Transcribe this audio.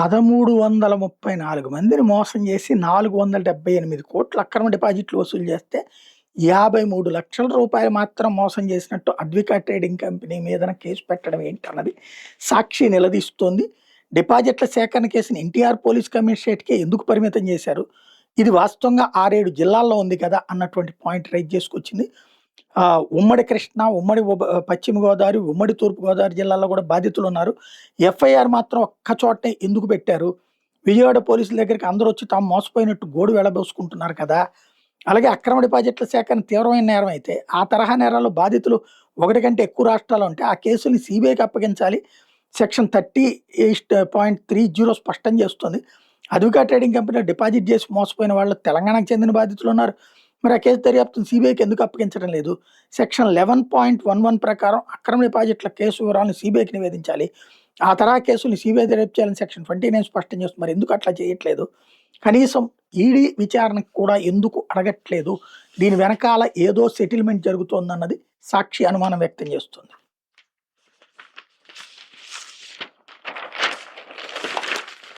1334 మందిని మోసం చేసి 478 కోట్ల అక్రమ డిపాజిట్లు వసూలు చేస్తే 53 లక్షల రూపాయలు మాత్రం మోసం చేసినట్టు అద్వికా ట్రేడింగ్ కంపెనీ మీదన కేసు పెట్టడం ఏంటన్నది సాక్షి నిలదీస్తోంది. డిపాజిట్ల సేకరణ కేసుని ఎన్టీఆర్ పోలీస్ కమిషనరేట్కే ఎందుకు పరిమితం చేశారు, ఇది వాస్తవంగా 6-7 జిల్లాల్లో ఉంది కదా అన్నటువంటి పాయింట్ రైజ్ చేసుకొచ్చింది. ఉమ్మడి కృష్ణా, ఉమ్మడి పశ్చిమ గోదావరి, ఉమ్మడి తూర్పు గోదావరి జిల్లాల్లో కూడా బాధితులు ఉన్నారు. ఎఫ్ఐఆర్ మాత్రం ఒక్క చోటనే ఎందుకు పెట్టారు, విజయవాడ పోలీసుల దగ్గరికి అందరూ వచ్చి తాము మోసపోయినట్టు గోడు వెళ్ళబోసుకుంటున్నారు కదా. అలాగే అక్రమ డిపాజిట్ల సేకరణ తీవ్రమైన నేరం అయితే ఆ తరహా నేరాల్లో బాధితులు ఒకటి కంటే ఎక్కువ రాష్ట్రాలు ఉంటే ఆ కేసుని సిబిఐకి అప్పగించాలి. సెక్షన్ 30.30 స్పష్టం చేస్తుంది. అద్వికా ట్రేడింగ్ కంపెనీలో డిపాజిట్ చేసి మోసపోయిన వాళ్ళు తెలంగాణకు చెందిన బాధితులు ఉన్నారు. మరి ఆ కేసు దర్యాప్తును సిబిఐకి ఎందుకు అప్పగించడం లేదు? సెక్షన్ 11.11 ప్రకారం అక్రమ డిపాజిట్ల కేసు వివరాలను సిబిఐకి నివేదించాలి. ఆ తరహా కేసుని సిబిఐ దర్యాప్తు చేయాలని సెక్షన్ 29 స్పష్టం చేస్తుంది. మరి ఎందుకు అట్లా చేయట్లేదు? కనీసం ఈడీ విచారణకు కూడా ఎందుకు అడగట్లేదు? దీని వెనకాల ఏదో సెటిల్మెంట్ జరుగుతోందన్నది సాక్షి అనుమానం వ్యక్తం చేస్తుంది.